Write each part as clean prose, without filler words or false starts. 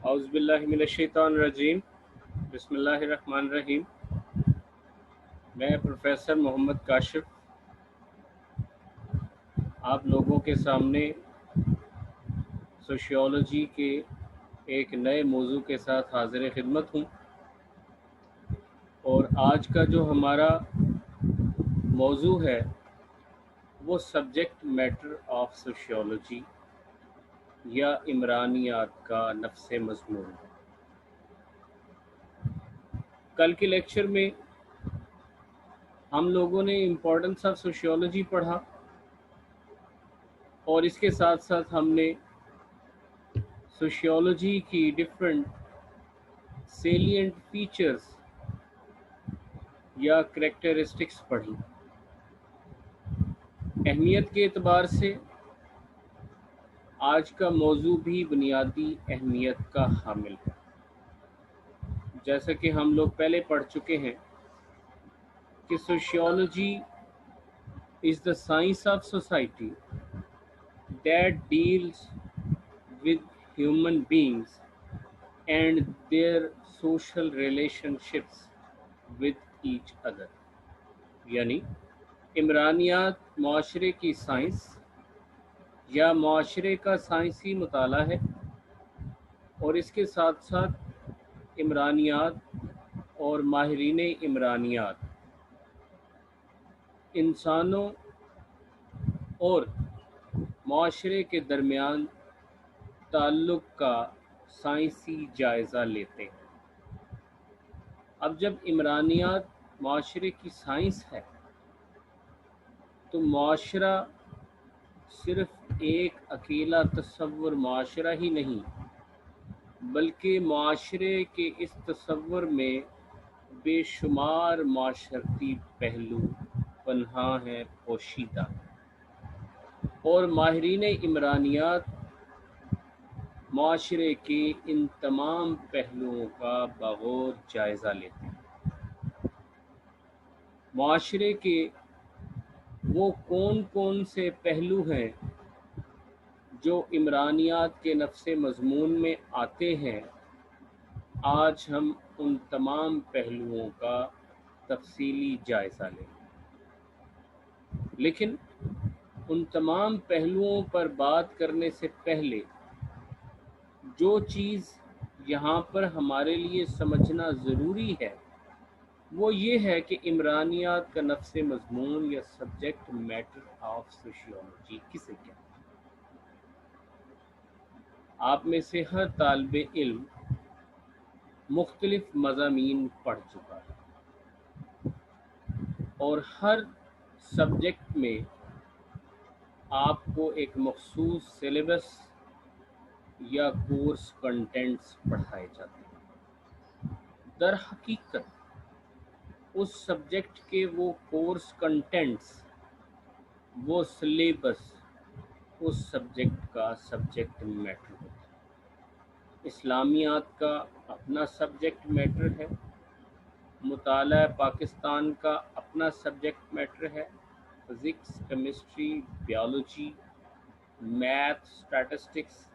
اعوذ باللہ من الشیطان الرجیم بسم اللہ الرحمن الرحیم۔ میں پروفیسر محمد کاشف آپ لوگوں کے سامنے سوشیولوجی کے ایک نئے موضوع کے ساتھ حاضر خدمت ہوں، اور آج کا جو ہمارا موضوع ہے وہ سبجیکٹ میٹر آف سوشیولوجی یا عمرانیات کا نفس مضمون ہے۔ کل کے لیکچر میں ہم لوگوں نے امپورٹنس آف سوشیولوجی پڑھا، اور اس کے ساتھ ساتھ ہم نے سوشیولوجی کی ڈفرینٹ سیلینٹ فیچرز یا کریکٹرسٹکس پڑھی۔ اہمیت کے اعتبار سے آج کا موضوع بھی بنیادی اہمیت کا حامل ہے۔ جیسا کہ ہم لوگ پہلے پڑھ چکے ہیں کہ sociology is the science of society that deals with human beings and their social relationships with each other، یعنی عمرانیات معاشرے کی سائنس یا معاشرے کا سائنسی مطالعہ ہے، اور اس کے ساتھ ساتھ عمرانیات اور ماہرین عمرانیات انسانوں اور معاشرے کے درمیان تعلق کا سائنسی جائزہ لیتے ہیں۔ اب جب عمرانیات معاشرے کی سائنس ہے تو معاشرہ صرف ایک اکیلا تصور معاشرہ ہی نہیں، بلکہ معاشرے کے اس تصور میں بے شمار معاشرتی پہلو پنہاں ہیں، پوشیدہ، اور ماہرین عمرانیات معاشرے کے ان تمام پہلوؤں کا بغور جائزہ لیتے ہیں۔ معاشرے کے وہ کون سے پہلو ہیں جو عمرانیات کے نفس مضمون میں آتے ہیں، آج ہم ان تمام پہلوؤں کا تفصیلی جائزہ لیں۔ لیکن ان تمام پہلوؤں پر بات کرنے سے پہلے جو چیز یہاں پر ہمارے لیے سمجھنا ضروری ہے وہ یہ ہے کہ عمرانیات کا نفس مضمون یا سبجیکٹ میٹر آف سوشیولوجی کسے کہتے ہیں۔ آپ میں سے ہر طالب علم مختلف مضامین پڑھ چکا ہے، اور ہر سبجیکٹ میں آپ کو ایک مخصوص سلیبس یا کورس کنٹینٹس پڑھائے جاتے ہیں۔ در حقیقت اس سبجیکٹ کے وہ کورس کنٹینٹس، وہ سلیبس اس سبجیکٹ کا سبجیکٹ میٹر ہوتا ہے۔ اسلامیات کا اپنا سبجیکٹ میٹر ہے، مطالعہ پاکستان کا اپنا سبجیکٹ میٹر ہے، physics, chemistry, biology, math, statistics,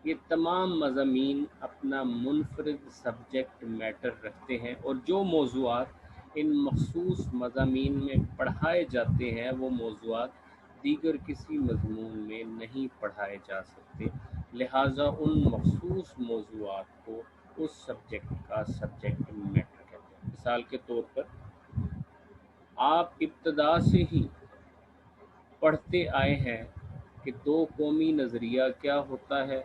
یہ تمام مضامین اپنا منفرد سبجیکٹ میٹر رکھتے ہیں، اور جو موضوعات ان مخصوص مضامین میں پڑھائے جاتے ہیں وہ موضوعات دیگر کسی مضمون میں نہیں پڑھائے جا سکتے، لہٰذا ان مخصوص موضوعات کو اس سبجیکٹ کا سبجیکٹ میٹر کہتے ہیں۔ مثال کے طور پر آپ ابتدا سے ہی پڑھتے آئے ہیں کہ دو قومی نظریہ کیا ہوتا ہے،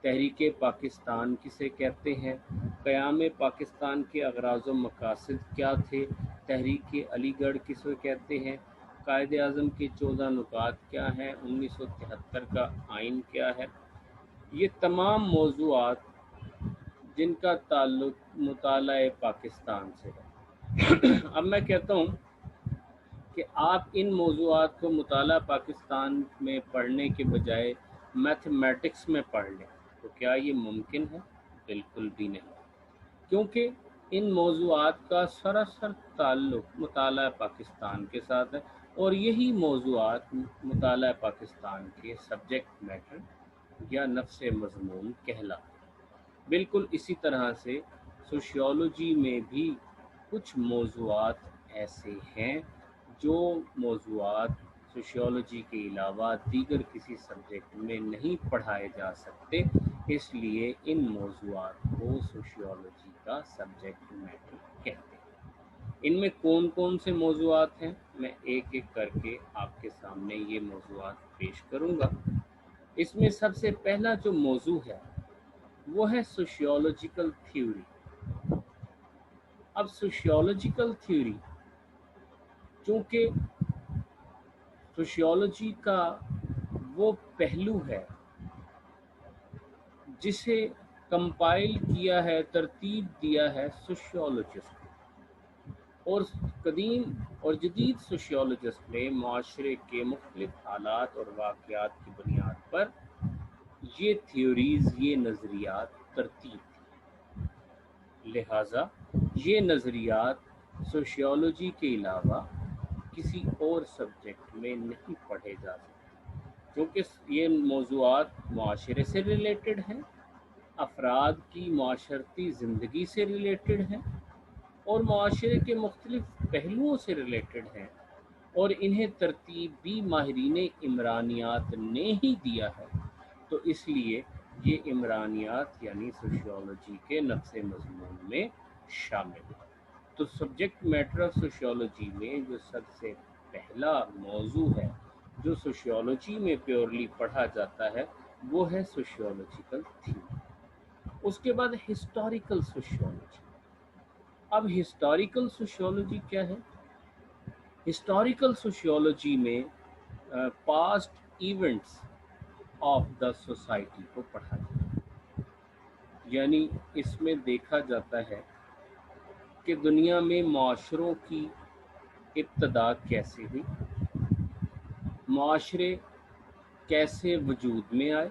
تحریک پاکستان کسے کہتے ہیں، قیام پاکستان کے اغراض و مقاصد کیا تھے، تحریک علی گڑھ کسے کہتے ہیں، قائد اعظم کے 14 نکات کیا ہیں، 1973 کا آئین کیا ہے۔ یہ تمام موضوعات جن کا تعلق مطالعہ پاکستان سے ہے۔ اب میں کہتا ہوں کہ آپ ان موضوعات کو مطالعہ پاکستان میں پڑھنے کے بجائے میتھمیٹکس میں پڑھ لیں، تو کیا یہ ممکن ہے؟ بالکل بھی نہیں، کیونکہ ان موضوعات کا سراسر تعلق مطالعہ پاکستان کے ساتھ ہے، اور یہی موضوعات مطالعہ پاکستان کے سبجیکٹ میٹر یا نفس مضمون کہلاتے ہیں۔ بالکل اسی طرح سے سوشیولوجی میں بھی کچھ موضوعات ایسے ہیں جو موضوعات سوشیولوجی کے علاوہ دیگر کسی سبجیکٹ میں نہیں پڑھائے جا سکتے، اس لیے ان موضوعات کو سوشیولوجی کا سبجیکٹ میٹر کہتے ہیں۔ ان میں کون کون سے موضوعات ہیں، میں ایک ایک کر کے آپ کے سامنے یہ موضوعات پیش کروں گا۔ اس میں سب سے پہلا جو موضوع ہے وہ ہے سوشیولوجیکل تھیوری۔ اب سوشیولوجیکل تھیوری، چونکہ سوشیولوجی کا وہ پہلو ہے جسے کمپائل کیا ہے، ترتیب دیا ہے سوشیولوجسٹ، اور قدیم اور جدید سوشیولوجسٹ نے معاشرے کے مختلف حالات اور واقعات کی بنیاد پر یہ تھیوریز، یہ نظریات ترتیب دی، لہٰذا یہ نظریات سوشیولوجی کے علاوہ کسی اور سبجیکٹ میں نہیں پڑھے جا سکتے، کیونکہ یہ موضوعات معاشرے سے ریلیٹڈ ہیں، افراد کی معاشرتی زندگی سے ریلیٹڈ ہیں، اور معاشرے کے مختلف پہلوؤں سے ریلیٹڈ ہیں، اور انہیں ترتیب بھی ماہرین عمرانیات نے ہی دیا ہے، تو اس لیے یہ عمرانیات یعنی سوشیولوجی کے نفس مضمون میں شامل ہے۔ تو سبجیکٹ میٹر آف سوشیولوجی میں جو سب سے پہلا موضوع ہے جو سوشیولوجی میں پیورلی پڑھا جاتا ہے وہ ہے سوشیولوجیکل تھیوری۔ اس کے بعد ہسٹوریکل سوشیولوجی۔ اب ہسٹوریکل سوشیولوجی کیا ہے؟ ہسٹوریکل سوشیولوجی میں past events of the society کو پڑھا جاتا ہے، یعنی اس میں دیکھا جاتا ہے کہ دنیا میں معاشروں کی ابتدا کیسے ہوئی، معاشرے کیسے وجود میں آئے،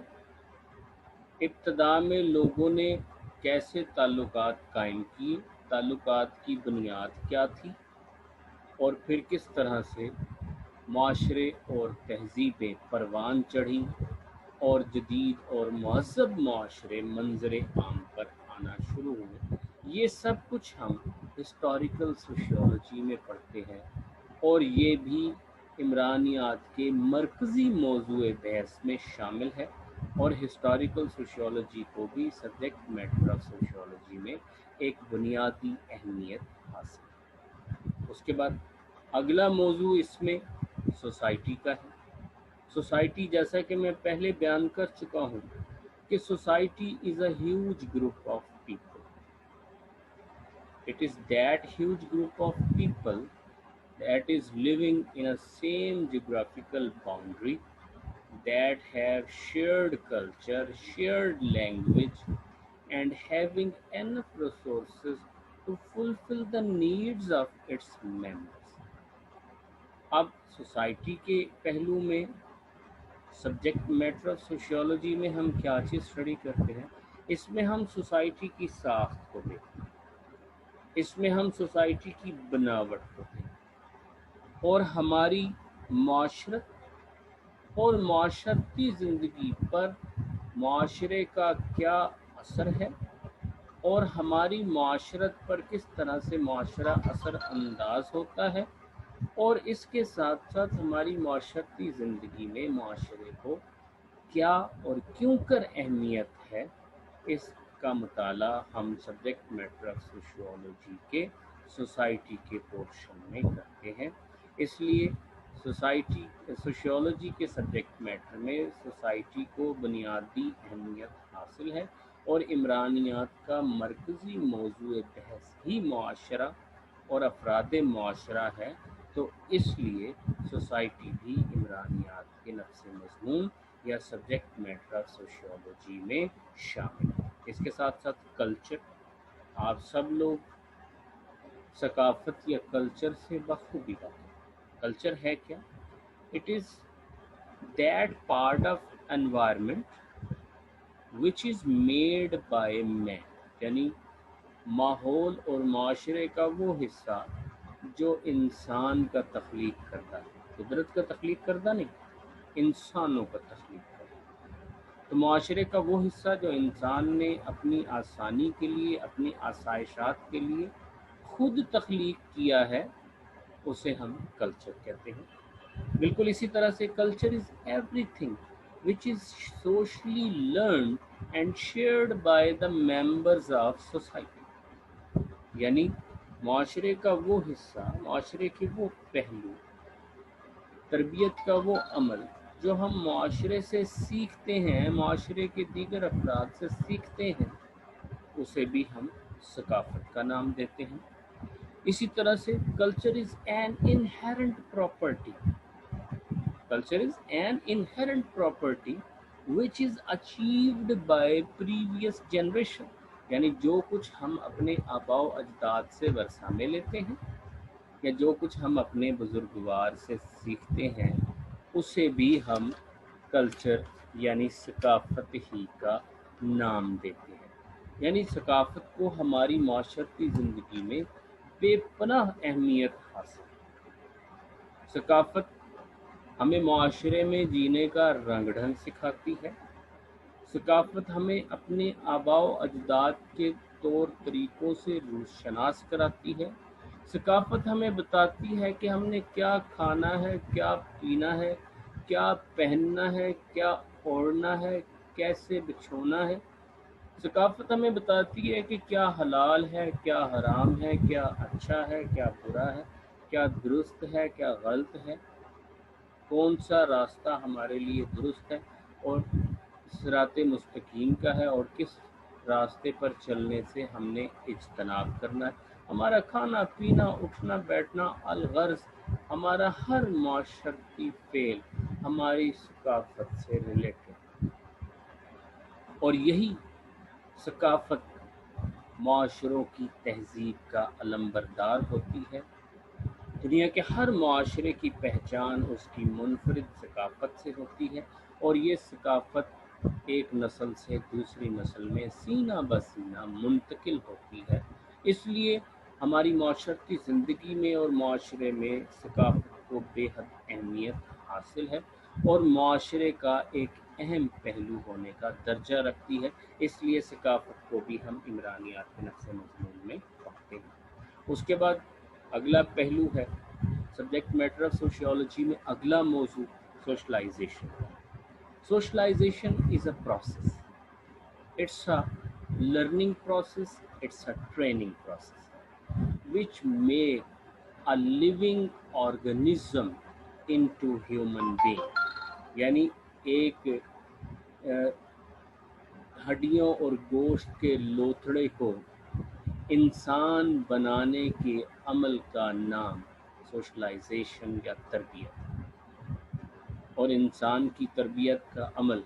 ابتدا میں لوگوں نے کیسے تعلقات قائم کیے، تعلقات کی بنیاد کیا تھی، اور پھر کس طرح سے معاشرے اور تہذیبیں پروان چڑھیں اور جدید اور مہذب معاشرے منظر عام پر آنا شروع ہوئے۔ یہ سب کچھ ہم ہسٹوریکل سوشیولوجی میں پڑھتے ہیں، اور یہ بھی عمرانیات کے مرکزی موضوع بحث میں شامل ہے، اور ہسٹوریکل سوشیولوجی کو بھی سبجیکٹ میٹر آف سوشیولوجی میں ایک بنیادی اہمیت حاصل ہے۔ اس کے بعد اگلا موضوع اس میں سوسائٹی کا ہے۔ سوسائٹی، جیسا کہ میں پہلے بیان کر چکا ہوں کہ society is a huge group of people. It is that huge group of people that is living in a same geographical boundary, that have shared culture, shared language, and having enough resources to fulfill the needs of its members۔ اب society کے پہلو میں subject matter of sociology میں ہم کیا چیز study کرتے ہیں؟ اس میں ہم سوسائٹی کی ساخت کو دیکھتے ہیں، اس میں ہم سوسائٹی کی بناوٹ کو دیکھتے ہیں، اور ہماری معاشرت اور معاشرتی زندگی پر معاشرے کا کیا اثر ہے، اور ہماری معاشرت پر کس طرح سے معاشرہ اثر انداز ہوتا ہے، اور اس کے ساتھ ساتھ ہماری معاشرتی زندگی میں معاشرے کو کیا اور کیوں کر اہمیت ہے، اس کا مطالعہ ہم سبجیکٹ میٹر آف سوشیولوجی کے سوسائٹی کے پورشن میں کرتے ہیں۔ اس لیے سوشیولوجی کے سبجیکٹ میٹر میں سوسائٹی کو بنیادی اہمیت حاصل ہے، اور عمرانیات کا مرکزی موضوع بحث ہی معاشرہ اور افراد معاشرہ ہے، تو اس لیے سوسائٹی بھی عمرانیات کے نفس مضمون یا سبجیکٹ میٹر آف سوشیولوجی میں شامل ہے۔ اس کے ساتھ ساتھ کلچر، آپ سب لوگ ثقافت یا کلچر سے بخوبی واقف ہیں۔ کلچر ہے کیا؟ It is that part of environment which is made by man, یعنی ماحول اور معاشرے کا وہ حصہ جو انسان کا تخلیق کردہ ہے، قدرت کا تخلیق کردہ نہیں، انسانوں کا تخلیق کردہ۔ تو معاشرے کا وہ حصہ جو انسان نے اپنی آسانی کے لیے، اپنی آسائشات کے لیے خود تخلیق کیا ہے، اسے ہم کلچر کہتے ہیں۔ بالکل اسی طرح سے culture is every thing which is socially learned and shared by the members of society, یعنی معاشرے کا وہ حصہ، معاشرے کے وہ پہلو، تربیت کا وہ عمل جو ہم معاشرے سے سیکھتے ہیں، معاشرے کے دیگر افراد سے سیکھتے ہیں، اسے بھی ہم ثقافت کا نام دیتے ہیں۔ اسی طرح سے culture is an inherent property, culture is an inherent property which is achieved by previous generation، یعنی جو کچھ ہم اپنے آباء و اجداد سے ورثہ میں لیتے ہیں یا جو کچھ ہم اپنے بزرگوار سے سیکھتے ہیں، اسے بھی ہم کلچر یعنی ثقافت ہی کا نام دیتے ہیں۔ یعنی ثقافت کو ہماری معاشرتی زندگی میں بے پناہ اہمیت حاصل ہے۔ ثقافت ہمیں معاشرے میں جینے کا رنگ ڈھنگ سکھاتی ہے۔ ثقافت ہمیں اپنے آباء و اجداد کے طور طریقوں سے روشناس کراتی ہے۔ ثقافت ہمیں بتاتی ہے کہ ہم نے کیا کھانا ہے، کیا پینا ہے، کیا پہننا ہے، کیا اوڑھنا ہے، کیسے بچھونا ہے۔ ثقافت ہمیں بتاتی ہے کہ کیا حلال ہے، کیا حرام ہے، کیا اچھا ہے، کیا برا ہے، کیا درست ہے، کیا غلط ہے، کون سا راستہ ہمارے لیے درست ہے اور صراط مستقیم کا ہے، اور کس راستے پر چلنے سے ہم نے اجتناب کرنا ہے۔ ہمارا کھانا پینا، اٹھنا بیٹھنا، الغرض ہمارا ہر معاشرتی فعل ہماری ثقافت سے ریلیٹڈ، اور یہی ثقافت معاشروں کی تہذیب کا علمبردار ہوتی ہے۔ دنیا کے ہر معاشرے کی پہچان اس کی منفرد ثقافت سے ہوتی ہے، اور یہ ثقافت ایک نسل سے دوسری نسل میں سینہ بہ سینہ منتقل ہوتی ہے۔ اس لیے ہماری معاشرتی زندگی میں اور معاشرے میں ثقافت کو بے حد اہمیت حاصل ہے اور معاشرے کا ایک اہم پہلو ہونے کا درجہ رکھتی ہے۔ اس لیے ثقافت کو بھی ہم عمرانیات کے نقش مضمون میں پڑھتے ہیں۔ اس کے بعد اگلا پہلو ہے سبجیکٹ میٹر آف سوشیولوجی میں اگلا موضوع socialization. Socialization is a process, it's a learning process, it's a training process which make a living organism into human being، یعنی ایک ہڈیوں اور گوشت کے لوتھڑے کو انسان بنانے کے عمل کا نام سوشلائزیشن یا تربیت، اور انسان کی تربیت کا عمل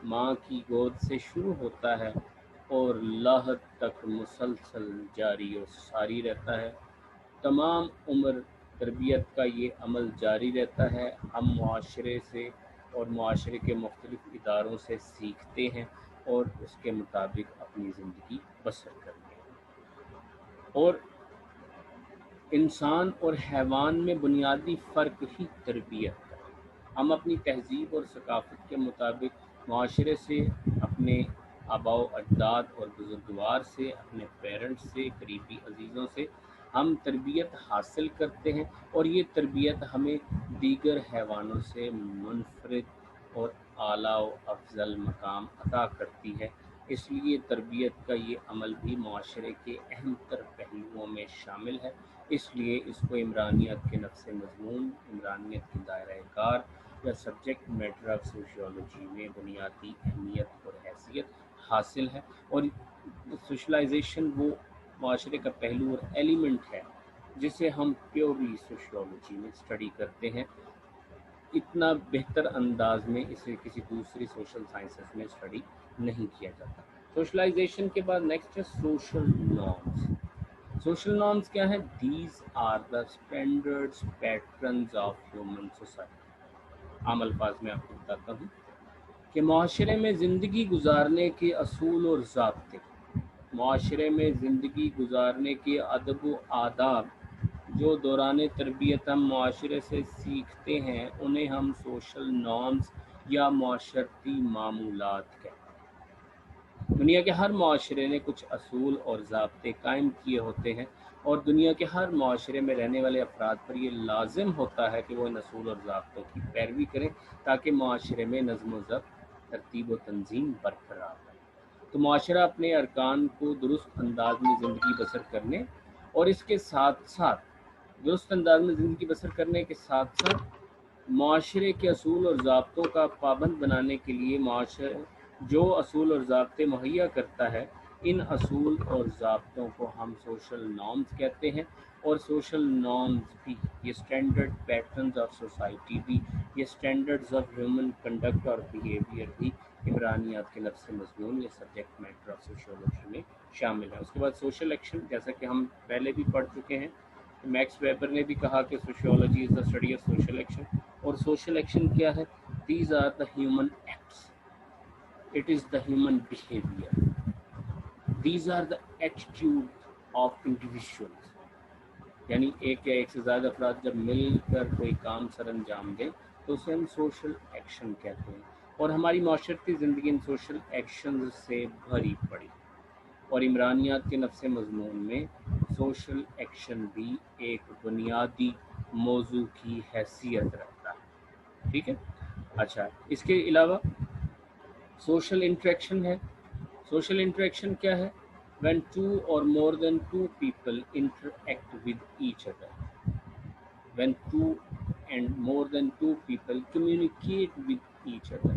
ماں کی گود سے شروع ہوتا ہے اور لاحق تک مسلسل جاری و ساری رہتا ہے۔ تمام عمر تربیت کا یہ عمل جاری رہتا ہے۔ ہم معاشرے سے اور معاشرے کے مختلف اداروں سے سیکھتے ہیں اور اس کے مطابق اپنی زندگی بسر کرتے ہیں، اور انسان اور حیوان میں بنیادی فرق ہی تربیت کا ہے۔ ہم اپنی تہذیب اور ثقافت کے مطابق معاشرے سے، اپنے آباء و اجداد اور بزرگوار سے، اپنے پیرنٹس سے، قریبی عزیزوں سے ہم تربیت حاصل کرتے ہیں، اور یہ تربیت ہمیں دیگر حیوانوں سے منفرد اور اعلیٰ و افضل مقام عطا کرتی ہے۔ اس لیے تربیت کا یہ عمل بھی معاشرے کے اہم تر پہلوؤں میں شامل ہے۔ اس لیے اس کو عمرانیت کے نقش مضمون، عمرانیت کی دائرہ کار یا سبجیکٹ میٹر آف سوشیولوجی میں بنیادی اہمیت اور حیثیت حاصل ہے۔ اور سوشلائزیشن وہ معاشرے کا پہلو اور ایلیمنٹ ہے جسے ہم پیورلی سوشیولوجی میں اسٹڈی کرتے ہیں۔ اتنا بہتر انداز میں اسے کسی دوسری سوشل سائنسز میں اسٹڈی نہیں کیا جاتا۔ سوشلائزیشن کے بعد نیکسٹ ہے سوشل نارمز۔ سوشل نارمز کیا ہے؟ These are the standards patterns of human society. عام الفاظ میں آپ کو بتاتا ہوں کہ معاشرے میں زندگی گزارنے کے اصول اور ضابطے، معاشرے میں زندگی گزارنے کے ادب و آداب جو دوران تربیت ہم معاشرے سے سیکھتے ہیں، انہیں ہم سوشل نارمز یا معاشرتی معمولات کہتے ہیں۔ دنیا کے ہر معاشرے نے کچھ اصول اور ضابطے قائم کیے ہوتے ہیں، اور دنیا کے ہر معاشرے میں رہنے والے افراد پر یہ لازم ہوتا ہے کہ وہ ان اصول اور ضابطوں کی پیروی کریں تاکہ معاشرے میں نظم و ضبط، ترتیب و تنظیم برقرار رہے۔ تو معاشرہ اپنے ارکان کو درست انداز میں زندگی بسر کرنے اور اس کے ساتھ ساتھ درست انداز میں زندگی بسر کرنے کے ساتھ ساتھ معاشرے کے اصول اور ضابطوں کا پابند بنانے کے لیے معاشرے جو اصول اور ضابطے مہیا کرتا ہے، ان اصول اور ضابطوں کو ہم سوشل نارمز کہتے ہیں، اور سوشل نارمز بھی، یہ اسٹینڈرڈ پیٹرنز آف سوسائٹی بھی، یہ اسٹینڈرڈز آف ہیومن کنڈکٹ اور بیہیویئر بھی عمرانیات کے نفس مضمون یا سبجیکٹ میٹر آف سوشیولوجی میں شامل ہے۔ اس کے بعد سوشل ایکشن، جیسا کہ ہم پہلے بھی پڑھ چکے ہیں، میکس ویبر نے بھی کہا کہ sociology is the study of social action, اور سوشل ایکشن کیا ہے؟ These are the human acts, it is the human behaviour, these are the attitude of individuals, یعنی ایک یا ایک سے زیادہ افراد جب مل کر کوئی کام سر انجام دیں تو اسے ہم سوشل ایکشن کہتے ہیں، اور ہماری معاشرتی زندگی ان سوشل ایکشنز سے بھری پڑی، اور عمرانیات کے نفس مضمون میں سوشل ایکشن بھی ایک بنیادی موضوع کی حیثیت رکھتا ہے۔ ٹھیک ہے، اچھا، اس کے علاوہ سوشل انٹریکشن ہے۔ سوشل انٹریکشن کیا ہے؟ when two or more than two people interact with each other, when two and more than two people communicate with each other,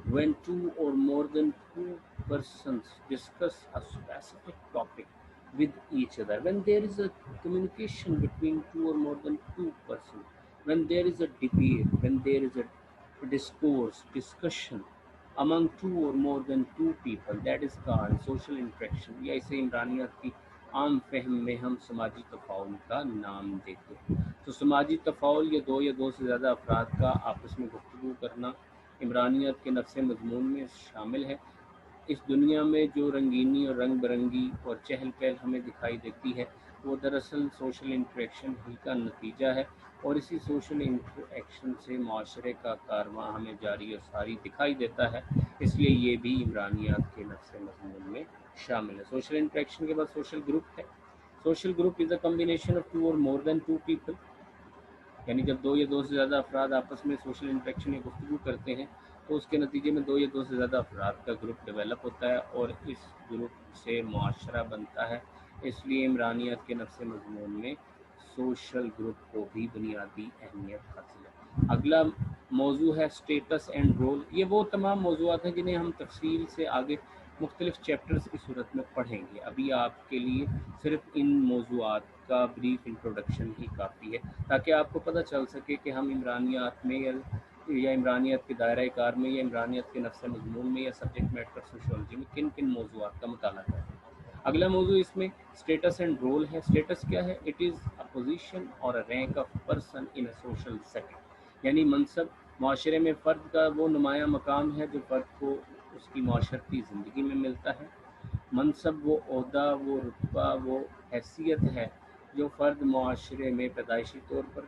when two or more than two persons discuss a specific topic with each other, when there is a communication between two or more than two persons, when there is a debate, when there is a discourse, discussion among two or more than two people, that is called social interaction، یا اسے عمرانیات کی عام فہم میں ہم سماجی تفاعل کا نام دیتے ہیں۔ تو سماجی تفاعل یا دو سے زیادہ افراد کا آپس میں گفتگو کرنا عمرانیات کے نفس مضمون میں شامل ہے۔ اس دنیا میں جو رنگینی اور رنگ برنگی اور چہل پہل ہمیں دکھائی دیتی ہے، وہ دراصل سوشل انٹریکشن ہی کا نتیجہ ہے، اور اسی سوشل انٹریکشن سے معاشرے کا کارواں ہمیں جاری اور ساری دکھائی دیتا ہے، اس لیے یہ بھی عمرانیات کے نفس مضمون میں شامل ہے۔ سوشل انٹریکشن کے بعد سوشل گروپ ہے۔ Social group is a combination of two اور مور دین ٹو پیپل، یعنی جب دو یا دو سے زیادہ افراد آپس میں سوشل انٹریکشن یا گفتگو کرتے ہیں تو اس کے نتیجے میں دو یا دو سے زیادہ افراد کا گروپ ڈیولپ ہوتا ہے، اور اس گروپ سے معاشرہ بنتا ہے۔ اس لیے عمرانیات کے نفس مضمون میں سوشل گروپ کو بھی بنیادی اہمیت حاصل ہے۔ اگلا موضوع ہے اسٹیٹس اینڈ رول۔ یہ وہ تمام موضوعات ہیں جنہیں ہم تفصیل سے آگے مختلف چیپٹرز کی صورت میں پڑھیں گے۔ ابھی آپ کے لیے صرف ان موضوعات کا بریف انٹروڈکشن ہی کافی ہے تاکہ آپ کو پتہ چل سکے کہ ہم عمرانیات میں یا عمرانیات کے دائرۂ کار میں یا عمرانیات کے نفس مضمون میں یا سبجیکٹ میٹر سوشیولوجی میں کن کن موضوعات کا مطالعہ کریں۔ اگلا موضوع اس میں اسٹیٹس اینڈ رول ہے۔ اسٹیٹس کیا ہے؟ اٹ از اے پوزیشن اور a rank of person in a social setting, یعنی منصب معاشرے میں فرد کا وہ نمایاں مقام ہے جو فرد کو اس کی معاشرتی زندگی میں ملتا ہے۔ منصب وہ عہدہ، وہ رتبہ، وہ حیثیت ہے جو فرد معاشرے میں پیدائشی طور پر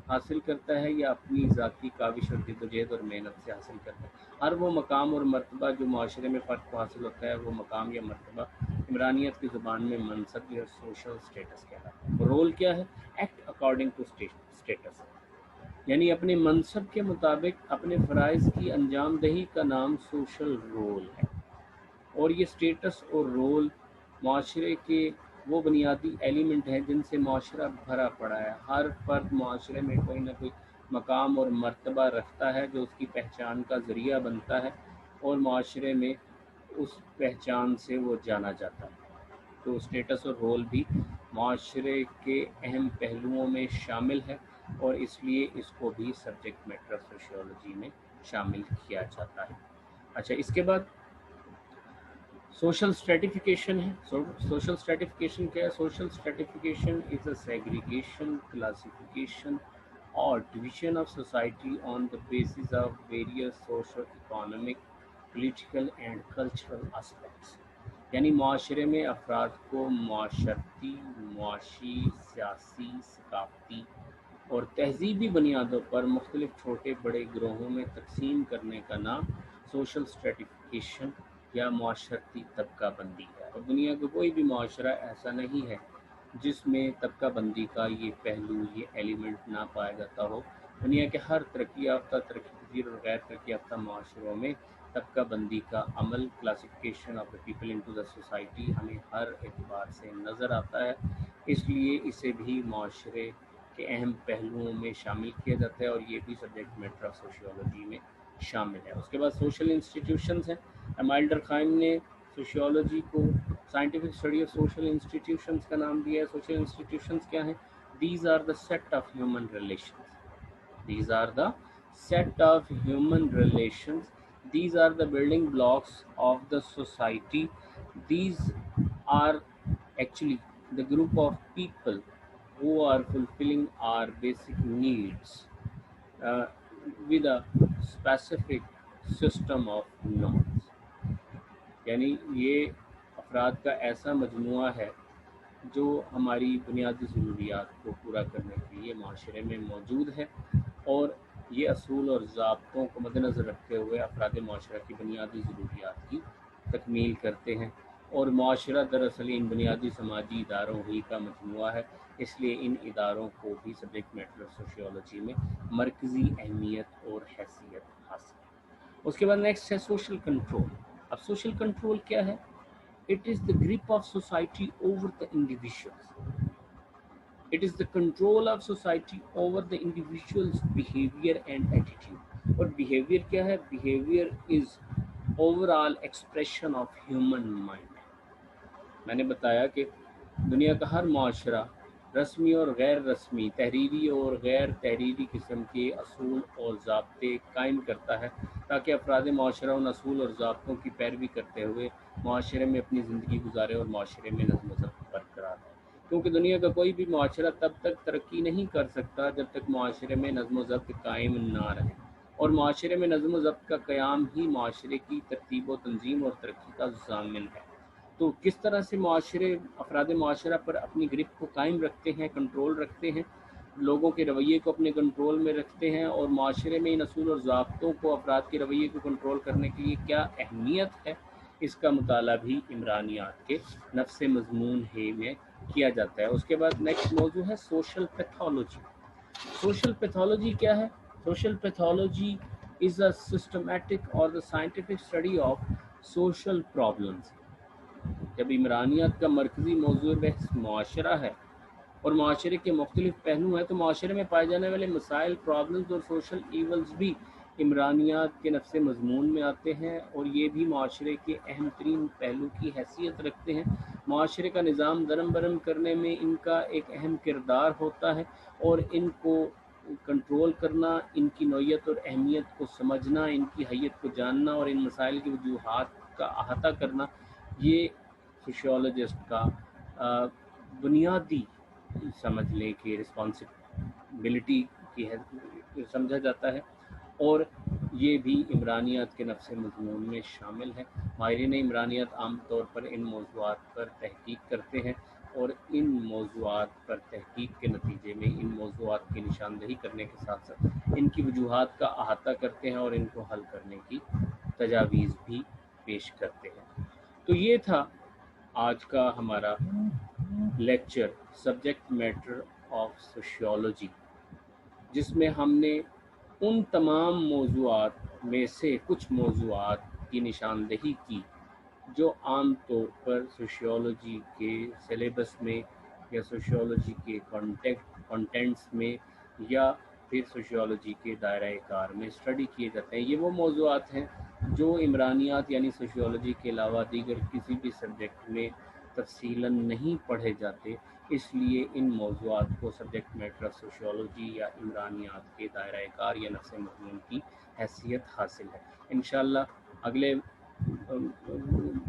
حاصل کرتا ہے یا اپنی ذاتی کاوش اور جدوجہد اور محنت سے حاصل کرتا ہے۔ ہر وہ مقام اور مرتبہ جو معاشرے میں فرد کو حاصل ہوتا ہے، وہ مقام یا مرتبہ عمرانیت کی زبان میں منصب یا سوشل سٹیٹس کہلاتا ہے۔ رول کیا ہے؟ ایکٹ اکارڈنگ ٹو سٹیٹس، یعنی اپنے منصب کے مطابق اپنے فرائض کی انجام دہی کا نام سوشل رول ہے، اور یہ سٹیٹس اور رول معاشرے کے وہ بنیادی ایلیمنٹ ہیں جن سے معاشرہ بھرا پڑا ہے۔ ہر فرد معاشرے میں کوئی نہ کوئی مقام اور مرتبہ رکھتا ہے جو اس کی پہچان کا ذریعہ بنتا ہے، اور معاشرے میں اس پہچان سے وہ جانا جاتا ہے۔ تو سٹیٹس اور رول بھی معاشرے کے اہم پہلوؤں میں شامل ہے، اور اس لیے اس کو بھی سبجیکٹ میٹر سوشیولوجی میں شامل کیا جاتا ہے۔ اچھا، اس کے بعد سوشل اسٹریٹیفیکیشن ہے۔ سوشل اسٹریٹیفیکیشن کیا ہے؟ سوشل اسٹریٹیفیکیشن از اے سیگریگیشن، کلاسیفیکیشن اور division of society on the basis of various social economic, political and cultural aspects, یعنی معاشرے میں افراد کو معاشرتی، معاشی، سیاسی، ثقافتی اور تہذیبی بنیادوں پر مختلف چھوٹے بڑے گروہوں میں تقسیم کرنے کا نام سوشل اسٹریٹیفیکیشن یا معاشرتی طبقہ بندی ہے۔ اور دنیا کا کوئی بھی معاشرہ ایسا نہیں ہے جس میں طبقہ بندی کا یہ پہلو، یہ ایلیمنٹ نہ پایا جاتا ہو۔ دنیا کے ہر ترقی یافتہ، ترقی پذیر اور غیر ترقی یافتہ معاشروں میں طبقہ بندی کا عمل، classification of the people into the society, ہمیں ہر اعتبار سے نظر آتا ہے۔ اس لیے اسے بھی معاشرے کے اہم پہلوؤں میں شامل کیا جاتا ہے، اور یہ بھی سبجیکٹ میٹر آف سوشیولوجی میں شامل ہے۔ اس کے بعد سوشل انسٹیٹیوشنز ہیں۔ ایمائل ڈرخائم نے سوشیولوجی کو scientific study of social institutions کا نام دیا ہے۔ سوشل انسٹیٹیوشنز کیا ہیں؟ These are the set of human relations, these are the set of human relations, these are the building blocks of the society, these are actually the group of people who are fulfilling our basic needs uh, with a specific system of norms. یعنی یہ افراد کا ایسا مجموعہ ہے جو ہماری بنیادی ضروریات کو پورا کرنے کے لیے معاشرے میں موجود ہے، اور یہ اصول اور ضابطوں کو مد نظر رکھتے ہوئے افراد معاشرہ کی بنیادی ضروریات کی تکمیل کرتے ہیں۔ اور معاشرہ دراصل ان بنیادی سماجی اداروں ہی کا مجموعہ ہے، اس لیے ان اداروں کو بھی سبجیکٹ میٹر آف سوشیولوجی میں مرکزی اہمیت اور حیثیت حاصل ہے۔ اس کے بعد نیکسٹ ہے سوشل کنٹرول۔ اب سوشل کنٹرول کیا ہے؟ It is the grip of society over the individuals. It is the control of society over the individual's behavior and attitude. اور behavior کیا ہے؟ Behavior is overall expression of human mind. میں نے بتایا کہ دنیا کا ہر معاشرہ رسمی اور غیر رسمی، تحریری اور غیر تحریری قسم کے اصول اور ضابطے قائم کرتا ہے، تاکہ افراد معاشرہ ان اصول اور ضابطوں کی پیروی کرتے ہوئے معاشرے میں اپنی زندگی گزارے اور معاشرے میں نظم و ضبط برقرار ہے۔ کیونکہ دنیا کا کوئی بھی معاشرہ تب تک ترقی نہیں کر سکتا جب تک معاشرے میں نظم و ضبط قائم نہ رہے، اور معاشرے میں نظم و ضبط کا قیام ہی معاشرے کی ترتیب و تنظیم اور ترقی کا ضامن ہے۔ تو کس طرح سے معاشرے افراد معاشرہ پر اپنی گرپ کو قائم رکھتے ہیں، کنٹرول رکھتے ہیں، لوگوں کے رویے کو اپنے کنٹرول میں رکھتے ہیں، اور معاشرے میں ان اصول اور ضابطوں کو، افراد کے رویے کو کنٹرول کرنے کے لیے کیا اہمیت ہے، اس کا مطالعہ بھی عمرانیات کے نفس مضمون ہی میں کیا جاتا ہے۔ اس کے بعد نیکسٹ موضوع ہے سوشل پیتھولوجی۔ سوشل پیتھولوجی کیا ہے؟ Social pathology is a systematic اور the scientific study of social problems. جب عمرانیات کا مرکزی موضوع بحث معاشرہ ہے اور معاشرے کے مختلف پہلو ہیں، تو معاشرے میں پائے جانے والے مسائل، پرابلمز اور سوشل ایونٹس بھی عمرانیات کے نفس مضمون میں آتے ہیں، اور یہ بھی معاشرے کے اہم ترین پہلو کی حیثیت رکھتے ہیں۔ معاشرے کا نظام درم برم کرنے میں ان کا ایک اہم کردار ہوتا ہے، اور ان کو کنٹرول کرنا، ان کی نوعیت اور اہمیت کو سمجھنا، ان کی حیت کو جاننا اور ان مسائل کی وجوہات کا احاطہ کرنا، یہ سوشیولوجسٹ کا بنیادی سمجھ لیں کہ رسپانسبلٹی کی سمجھا جاتا ہے، اور یہ بھی عمرانیات کے نفس مضمون میں شامل ہے۔ ماہرین عمرانیات عام طور پر ان موضوعات پر تحقیق کرتے ہیں، اور ان موضوعات پر تحقیق کے نتیجے میں ان موضوعات کی نشاندہی کرنے کے ساتھ ساتھ ان کی وجوہات کا احاطہ کرتے ہیں اور ان کو حل کرنے کی تجاویز بھی پیش کرتے ہیں۔ تو یہ تھا آج کا ہمارا lecture subject matter of sociology, جس میں ہم نے ان تمام موضوعات میں سے کچھ موضوعات کی نشاندہی کی جو عام طور پر سوشیولوجی کے سلیبس میں یا سوشیولوجی کے کانٹینٹس میں یا پھر سوشیولوجی کے دائرہ کار میں اسٹڈی کیے جاتے ہیں۔ یہ وہ موضوعات ہیں جو عمرانیات یعنی سوشیولوجی کے علاوہ دیگر کسی بھی سبجیکٹ میں تفصیلاً نہیں پڑھے جاتے، اس لیے ان موضوعات کو سبجیکٹ میٹر آف سوشیولوجی یا عمرانیات کے دائرہ کار یا نفس مضمون کی حیثیت حاصل ہے۔ انشاءاللہ اگلے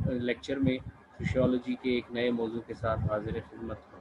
لیکچر میں سوشیولوجی کے ایک نئے موضوع کے ساتھ حاضر خدمت